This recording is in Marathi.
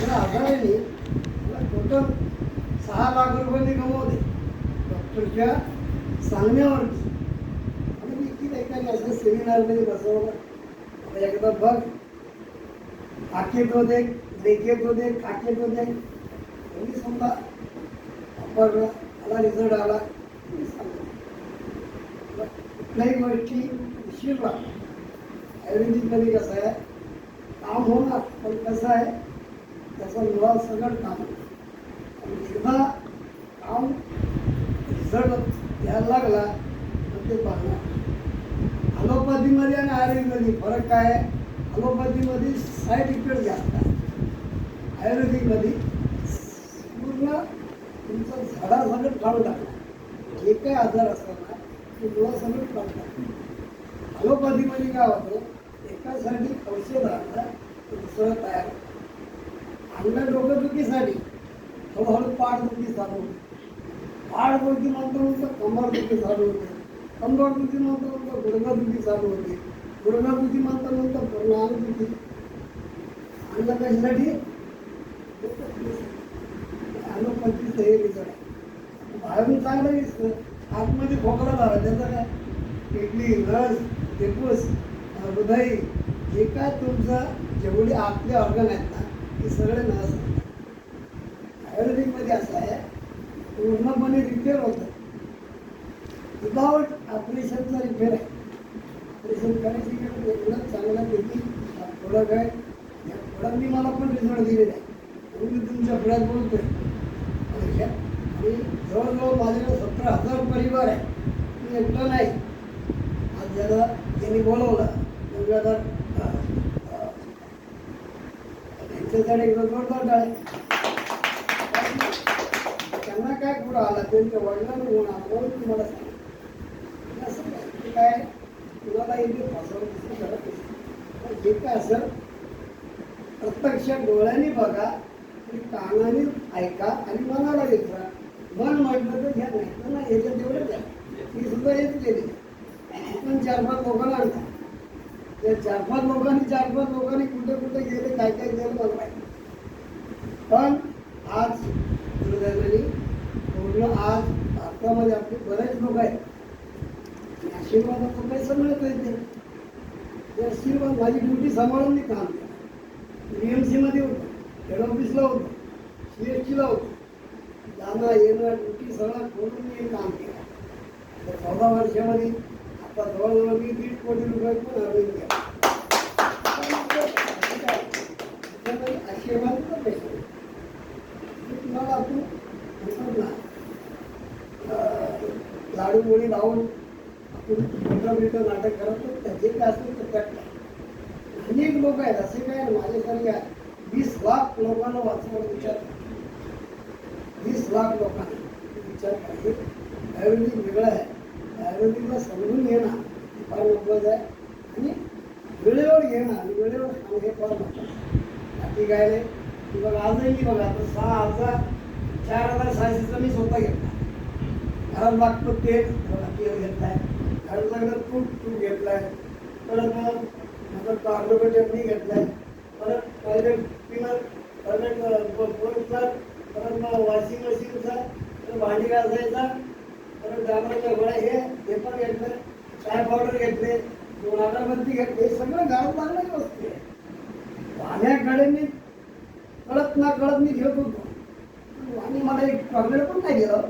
या आजाराने मला टोटल 6 लाख रुपये कमवले डॉक्टरच्या सांगण्यावरती. आणि मी की एकाने असं सेमिनारमध्ये बसवलं. आता एकदा बघ, आखेत होते, लेखेत होते, खाकेत होते, मी समजा वापरला, मला रिझल्ट आला. मी सांगतो कुठल्याही गोष्टी उशीर लागतो. आयुर्वेदिकमध्ये कसं आहे, काम होणार, पण कसं आहे त्याचा मुळा सगळं काम आणि एकदा काम रिझल्ट द्यायला लागला तर ते बघणार. ॲलोपॅथीमध्ये आणि आयुर्वेदमध्ये फरक काय आहे? ॲलोपॅथीमध्ये साईड इफेक्ट जास्त आहे, आयुर्वेदिकमध्ये पूर्ण तुमचं झाडासकट काढून टाकणार. जे काही आजार असतात ना ते मुळासकट काढून टाकणार. ॲलोपॅथीमध्ये काय होतं, एकासाठी औषध आणलं दुसरं तयार होतं. आणलं डोकंदुखीसाठी, हळूहळू पाठदुखी चालू होते, पाठदुखी नंतर कंबरदुखी चालू होते, कंबरदुखी नंतर गुडघादुखी चालू होते, गुडघादुखी नंतर पूर्ण अंगदुखी. आणलं कशासाठी? ॲलोपॅथीचं हे रिझल्ट आहे. बाहेरून चांगलं दिसतं, आतमध्ये खोकला झाला त्याचं काय? किडनी, नस, फुफ्फुस, हृदय, जे काय तुमचं जेवढे आपले ऑर्गन आहेत ना ते सगळे नस. आयुर्वेदिकमध्ये असं आहे, पूर्णपणे रिपेअर होतं, विदाउट ऑपरेशनचा रिपेअर आहे. ऑपरेशन करायची गरज एवढं चांगल्यापैकी थोडं काय या थोड्यांनी मला पण रिझल्ट दिलेला आहे म्हणून मी तुमच्या पुढ्यात बोलतोय. आणि जवळजवळ माझ्याकडे 17,000 परिवार आहे, मी एकटं नाही. आज ज्याला त्यांनी बोलवलं गंगाधर त्यांच्यासाठी एकदा जोरदार टाळे. त्यांना काय पुढं आला, त्यांच्या वडिलांना गुण आला म्हणून तुम्हाला सांगितलं. असं काय तुम्हाला इथे फसवणूक करत नाही. जे काय असेल प्रत्यक्ष डोळ्यांनी बघा, कानाने ऐका आणि मनाला घेतला. मन म्हटलं तर घ्या, नाही तर नाही, याच्यात तेवढं द्या. ही सुद्धा येत गेली. आपण 4-5 लोकांना आणता, त्या 4-5 लोकांनी कुठे कुठे गेले, काय काय गेलं मला माहिती. पण आज दुर्दैवाने पूर्ण आज भारतामध्ये आपले बरेच लोक आहेत. आशीर्वादाचं पैसा मिळत येते, ते आशीर्वाद माझी ड्युटी सांभाळून मी काम केलं. BMC होतं, हेड ऑफिसला होतं, CSTला होतं, जाणं येणं ड्युटी सगळं करून मी काम केलं. 14 वर्षामध्ये आता जवळजवळ मी 1.5 कोटी रुपये पण हरवून गेला. आशीर्वादाचा पैसा तुम्हाला आपण म्हणतात ना, लाडू गोळी लावून आपण मोठं नाटक करतो, त्याचे काय असेल तर त्यात काय. अनेक लोक आहेत असे काय माझ्यासारख्या 20 लाख लोकांना वाचवण्याचा विचार करतो. 20 लाख लोकांना विचार करायचे. आयुर्वेदिक वेगळं आहे, आयुर्वेदिकला समजून घेणं फार महत्त्वाचं आहे आणि वेळेवर घेणं आणि वेळेवर खाणं हे फार महत्त्वाचं आहे. बाकी काय नाही. बघा आजही बघा आता 4,600 मी स्वतः घेतला. घरात लागतं तेल घेतलाय, घरात लागलं तूप घेतलाय, परत नंतर कार्बोरेट चटणी घेतलाय, परत टॉयलेट क्लिनर, टॉयलेट पोर्चर, परत वॉशिंग मशीनचा, परत भांडी घासायचा, परत डांबराच्या गोळ्या हे पण घेतलं, चाय पावडर घेतले, 2 अगरबत्ती घेतले. सगळं घरात लागणारी वस्तू आहे. पाण्याकडे मी कळत मी घेत होतो आणि मला एक चॉकलेट पण नाही गेलं.